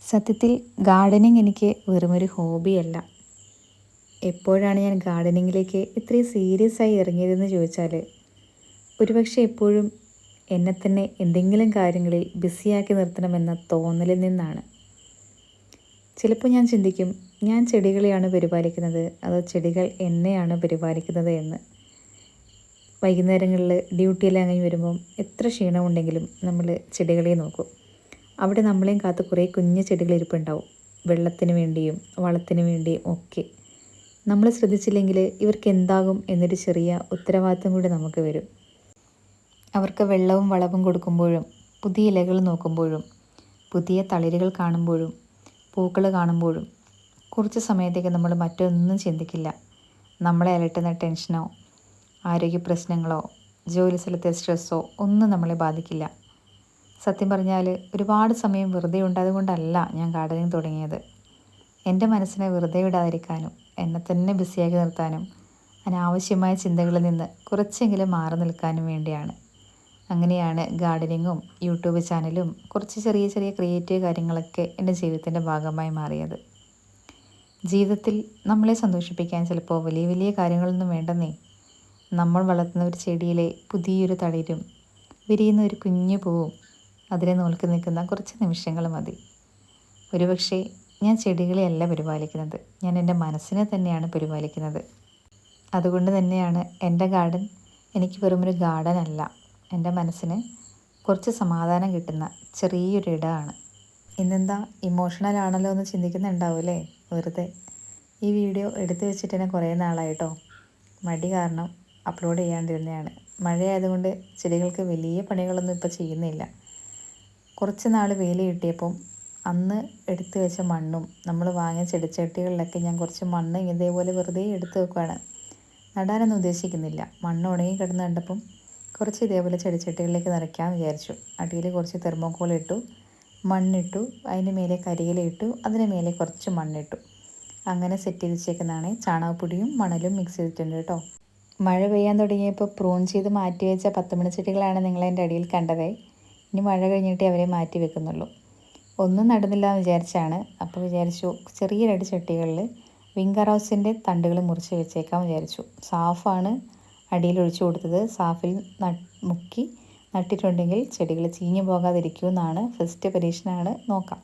സത്യത്തിൽ ഗാർഡനിങ് എനിക്ക് വെറുമൊരു ഹോബിയല്ല. എപ്പോഴാണ് ഞാൻ ഗാർഡനിങ്ങിലേക്ക് ഇത്രയും സീരിയസ് ആയി ഇറങ്ങിയതെന്ന് ചോദിച്ചാൽ, ഒരുപക്ഷെ എപ്പോഴും എന്നെ തന്നെ എന്തെങ്കിലും കാര്യങ്ങളിൽ ബിസിയാക്കി നിർത്തണമെന്ന തോന്നലിൽ നിന്നാണ്. ചിലപ്പോൾ ഞാൻ ചിന്തിക്കും, ഞാൻ ചെടികളെയാണ് പരിപാലിക്കുന്നത് അതോ ചെടികൾ എന്നെയാണ് പരിപാലിക്കുന്നത് എന്ന്. വൈകുന്നേരങ്ങളിൽ ഡ്യൂട്ടിയെല്ലാം കഴിഞ്ഞ് വരുമ്പം എത്ര ക്ഷീണമുണ്ടെങ്കിലും നമ്മൾ ചെടികളെ നോക്കും. അവിടെ നമ്മളെയും കാത്ത് കുറേ കുഞ്ഞു ചെടികൾ ഇരിപ്പുണ്ടാവും. വെള്ളത്തിന് വേണ്ടിയും വളത്തിന് വേണ്ടിയും ഒക്കെ. നമ്മൾ ശ്രദ്ധിച്ചില്ലെങ്കിൽ ഇവർക്ക് എന്താകും എന്നൊരു ചെറിയ ഉത്തരവാദിത്വം കൂടി നമുക്ക് വരും. അവർക്ക് വെള്ളവും വളവും കൊടുക്കുമ്പോഴും പുതിയ ഇലകൾ നോക്കുമ്പോഴും പുതിയ തളിരുകൾ കാണുമ്പോഴും പൂക്കൾ കാണുമ്പോഴും കുറച്ച് സമയത്തേക്ക് നമ്മൾ മറ്റൊന്നും ചിന്തിക്കില്ല. നമ്മളെ അലട്ടുന്ന ടെൻഷനോ ആരോഗ്യ പ്രശ്നങ്ങളോ ജോലി സ്ഥലത്തെ സ്ട്രെസ്സോ ഒന്നും നമ്മളെ ബാധിക്കില്ല. സത്യം പറഞ്ഞാൽ ഒരുപാട് സമയം വെറുതെ ഉണ്ടായതുകൊണ്ടല്ല ഞാൻ ഗാർഡനിങ് തുടങ്ങിയത്. എൻ്റെ മനസ്സിനെ വെറുതെ വിടാതിരിക്കാനും എന്നെ തന്നെ ബിസിയാക്കി നിർത്താനും അനാവശ്യമായ ചിന്തകളിൽ നിന്ന് കുറച്ചെങ്കിലും മാറി നിൽക്കാനും വേണ്ടിയാണ്. അങ്ങനെയാണ് ഗാർഡനിങ്ങും യൂട്യൂബ് ചാനലും കുറച്ച് ചെറിയ ചെറിയ ക്രിയേറ്റീവ് കാര്യങ്ങളൊക്കെ എൻ്റെ ജീവിതത്തിൻ്റെ ഭാഗമായി മാറിയത്. ജീവിതത്തിൽ നമ്മളെ സന്തോഷിപ്പിക്കാൻ ചിലപ്പോൾ വലിയ വലിയ കാര്യങ്ങളൊന്നും വേണ്ടെന്നേ. നമ്മൾ വളർത്തുന്ന ഒരു ചെടിയിലെ പുതിയൊരു തളിരും വിരിയുന്ന ഒരു കുഞ്ഞു പൂവും അതിനെ നോക്കി നിൽക്കുന്ന കുറച്ച് നിമിഷങ്ങൾ മതി. ഒരുപക്ഷെ ഞാൻ ചെടികളെയല്ല പരിപാലിക്കുന്നത്, ഞാൻ എൻ്റെ മനസ്സിനെ തന്നെയാണ് പരിപാലിക്കുന്നത്. അതുകൊണ്ട് തന്നെയാണ് എൻ്റെ ഗാർഡൻ എനിക്ക് വെറുമൊരു ഗാർഡൻ അല്ല, എൻ്റെ മനസ്സിന് കുറച്ച് സമാധാനം കിട്ടുന്ന ചെറിയൊരു ഇടമാണ്. ഇന്നെന്താ ഇമോഷണൽ ആണല്ലോ എന്ന് ചിന്തിക്കുന്നുണ്ടാവില്ലേ? വെറുതെ. ഈ വീഡിയോ എടുത്തു വെച്ചിട്ട് തന്നെ കുറേ നാളായിട്ടോ. മടി കാരണം അപ്ലോഡ് ചെയ്യാണ്ടിരുന്നതാണ്. മഴയായതുകൊണ്ട് ചെടികൾക്ക് വലിയ പണികളൊന്നും ഇപ്പോൾ ചെയ്യുന്നില്ല. കുറച്ച് നാൾ വെയിൽ കിട്ടിയപ്പം അന്ന് എടുത്തു വെച്ച മണ്ണും നമ്മൾ വാങ്ങിയ ചെടിച്ചട്ടികളിലൊക്കെ ഞാൻ കുറച്ച് മണ്ണ് ഇതേപോലെ വെറുതെ എടുത്ത് വെക്കുകയാണ്. നടാനൊന്നും ഉദ്ദേശിക്കുന്നില്ല. മണ്ണ് ഉണങ്ങി കിടന്ന് കണ്ടപ്പം കുറച്ച് ഇതേപോലെ ചെടിച്ചട്ടികളിലേക്ക് നിറയ്ക്കാമെന്ന് വിചാരിച്ചു. അടിയിൽ കുറച്ച് തെർമോക്കോൾ ഇട്ടു, മണ്ണിട്ടു, അതിന് മേലെ കരിയില ഇട്ടു, അതിന് മേലെ കുറച്ച് മണ്ണിട്ടു. അങ്ങനെ സെറ്റ് ചെയ്ത് വെച്ചേക്കുന്നതാണ്. ചാണകപ്പൊടിയും മണലും മിക്സ് ചെയ്തിട്ടുണ്ട് കേട്ടോ. മഴ പെയ്യാൻ തുടങ്ങിയപ്പോൾ പ്രൂൺ ചെയ്ത് മാറ്റി വെച്ച 10 മണിച്ചെടികളാണ് നിങ്ങളതിൻ്റെ അടിയിൽ കണ്ടതേ. ഇനി മഴ കഴിഞ്ഞിട്ടേ അവരെ മാറ്റി വെക്കുന്നുള്ളൂ. ഒന്നും നടുന്നില്ല എന്ന് വിചാരിച്ചാണ്. അപ്പോൾ വിചാരിച്ചു ചെറിയ 2 ചട്ടികളിൽ വിംഗർ ഹൗസിൻ്റെ തണ്ടുകൾ മുറിച്ച് വെച്ചേക്കാൻ വിചാരിച്ചു. സാഫാണ് അടിയിൽ ഒഴിച്ചു കൊടുത്തത്. സാഫിൽ മുക്കി നട്ടിട്ടുണ്ടെങ്കിൽ ചെടികൾ ചീഞ്ഞു പോകാതിരിക്കുമെന്നാണ് ഫസ്റ്റ് പരീക്ഷണമാണ്. നോക്കാം.